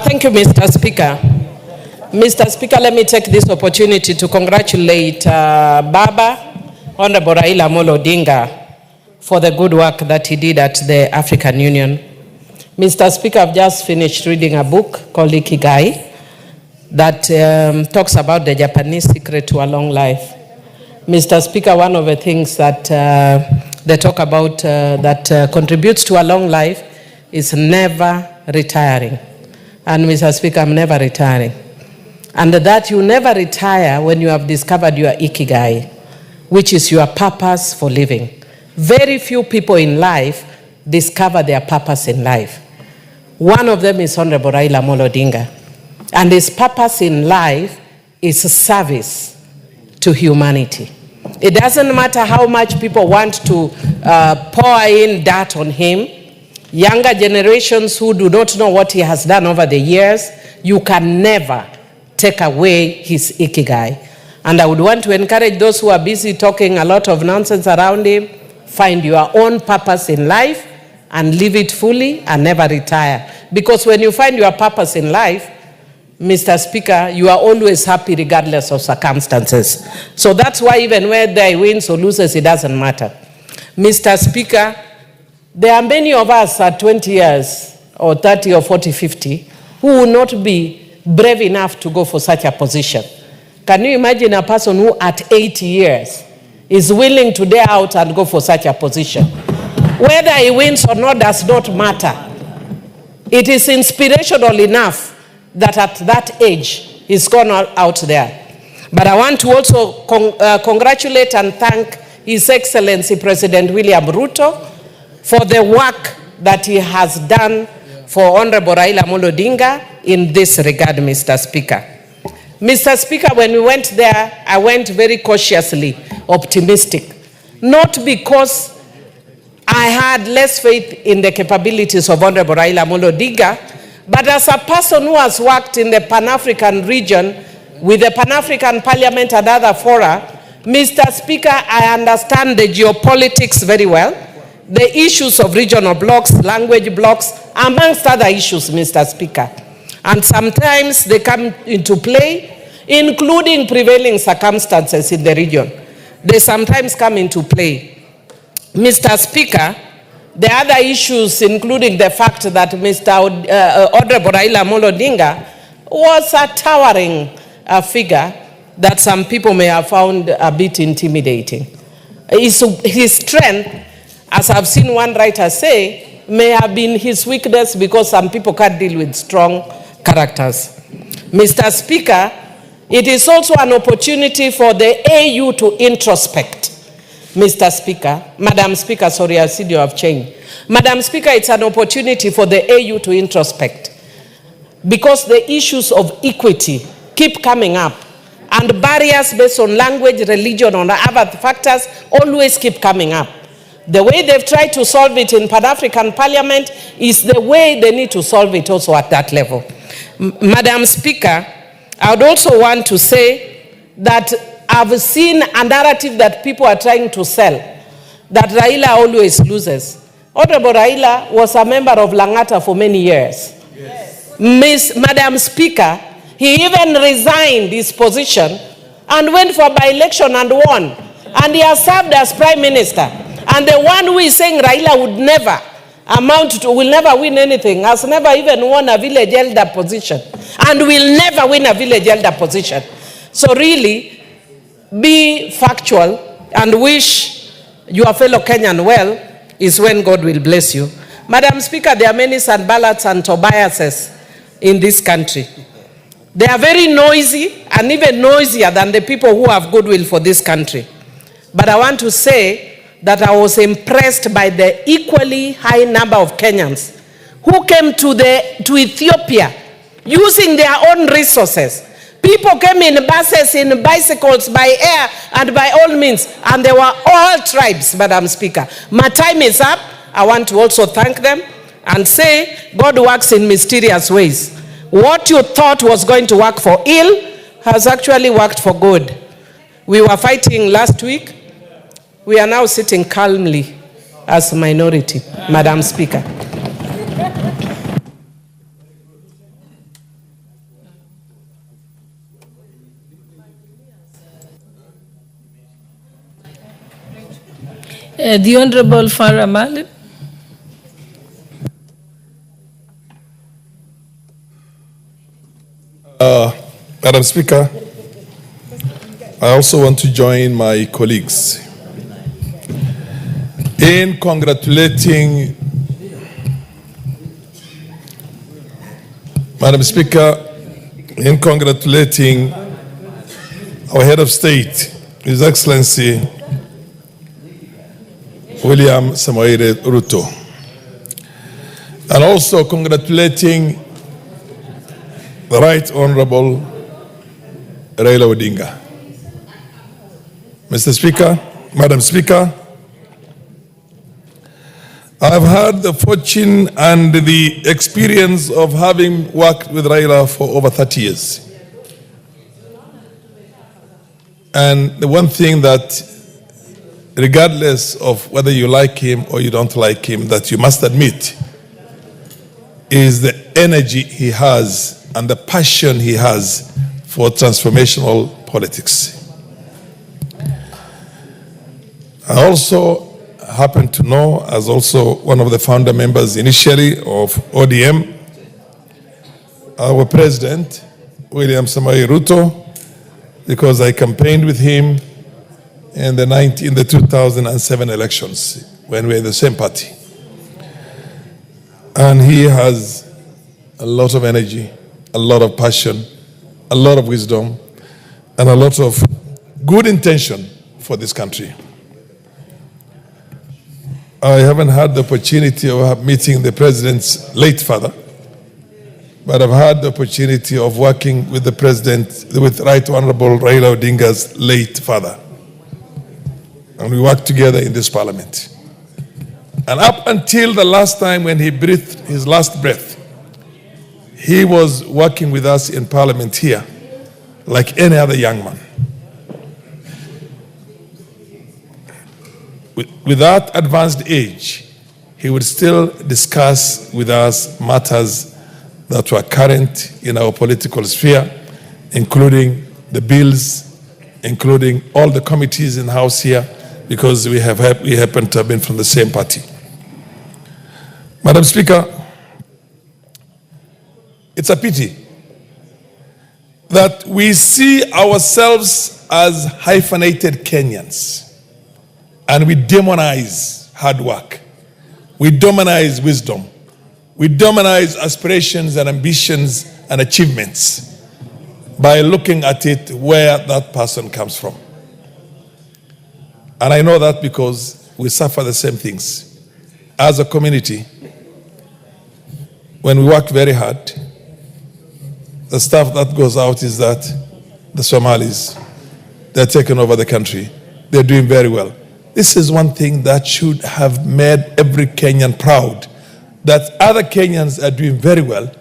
Thank you, Mr. Speaker. Mr. Speaker, let me take this opportunity to congratulate Baba, Honorable Raila Odinga, for the good work that he did at the African Union. Mr. Speaker, I've just finished reading a book called Ikigai that talks about the Japanese secret to a long life. Mr. Speaker, one of the things that they talk about that contributes to a long life is never retiring. And Mr. Speaker, I'm never retiring. And that you never retire when you have discovered your Ikigai, which is your purpose for living. Very few people in life discover their purpose in life. One of them is Honorable Raila Odinga. And his purpose in life is service to humanity. It doesn't matter how much people want to pour in dirt on him. Younger generations who do not know what he has done over the years, you can never take away his Ikigai. And I would want to encourage those who are busy talking a lot of nonsense around him, find your own purpose in life and live it fully and never retire. Because when you find your purpose in life, Mr. Speaker, you are always happy regardless of circumstances. So that's why even whether he wins or loses, it doesn't matter. Mr. Speaker, there are many of us at 20 years or 30 or 40, 50 who will not be brave enough to go for such a position. Can you imagine a person who at 80 years is willing to dare out and go for such a position? Whether he wins or not does not matter. It is inspirational enough that at that age he's gone out there. But I want to also congratulate and thank His Excellency President William Ruto for the work that he has done for Honorable Raila Odinga in this regard, Mr. Speaker. Mr. Speaker, when we went there, I went very cautiously optimistic. Not because I had less faith in the capabilities of Honorable Raila Odinga, but as a person who has worked in the Pan-African region with the Pan-African Parliament and other fora, Mr. Speaker, I understand the geopolitics very well. The issues of regional blocks, language blocks, amongst other issues, Mr. Speaker. And sometimes they come into play, including prevailing circumstances in the region. They sometimes come into play. Mr. Speaker, the other issues, including the fact that Mr. Honorable Raila Odinga was a towering figure that some people may have found a bit intimidating. His strength, as I've seen one writer say, may have been his weakness because some people can't deal with strong characters. Mr. Speaker, it is also an opportunity for the AU to introspect. Mr. Speaker, Madam Speaker, sorry, I see you have changed. Madam Speaker, it's an opportunity for the AU to introspect because the issues of equity keep coming up and barriers based on language, religion, or other factors always keep coming up. The way they've tried to solve it in Pan-African Parliament is the way they need to solve it also at that level. Madam Speaker, I would also want to say that I've seen a narrative that people are trying to sell, that Raila always loses. Honorable Raila was a member of Langata for many years. Yes. Madam Speaker, he even resigned his position and went for by-election and won. And he has served as Prime Minister. And the one who is saying Raila would never will never win anything, has never even won a village elder position, and will never win a village elder position. So really, be factual and wish your fellow Kenyan well is when God will bless you. Madam Speaker, there are many Sanballats and Tobiases in this country. They are very noisy and even noisier than the people who have goodwill for this country. But I want to say that I was impressed by the equally high number of Kenyans who came to Ethiopia using their own resources. People came in buses, in bicycles, by air, and by all means, and they were all tribes, Madam Speaker. My time is up. I want to also thank them and say God works in mysterious ways. What you thought was going to work for ill has actually worked for good. We were fighting last week. We are now sitting calmly as minority, Madam Speaker. The Honorable Farah Malik. Madam Speaker, I also want to join my colleagues in congratulating Madam Speaker, in congratulating our head of state, His Excellency William Samoei Ruto, and also congratulating the Right Honorable Raila Odinga. Mr. Speaker, Madam Speaker, I've had the fortune and the experience of having worked with Raila for over 30 years. And the one thing that, regardless of whether you like him or you don't like him, that you must admit is the energy he has and the passion he has for transformational politics. I also happen to know, as also one of the founder members initially of ODM, our president, William Samoei Ruto, because I campaigned with him in the 2007 elections when we were in the same party. And he has a lot of energy, a lot of passion, a lot of wisdom, and a lot of good intention for this country. I haven't had the opportunity of meeting the president's late father, but I've had the opportunity of working with the president, with Right Honorable Raila Odinga's late father. And we worked together in this parliament. And up until the last time when he breathed his last breath, he was working with us in parliament here like any other young man. With that advanced age, he would still discuss with us matters that were current in our political sphere, including the bills, including all the committees in the House here, because we happen to have been from the same party. Madam Speaker, it's a pity that we see ourselves as hyphenated Kenyans and we demonize hard work. We demonize wisdom. We demonize aspirations and ambitions and achievements by looking at it where that person comes from. And I know that because we suffer the same things. As a community, when we work very hard, the stuff that goes out is that the Somalis, they're taking over the country. They're doing very well. This is one thing that should have made every Kenyan proud, that other Kenyans are doing very well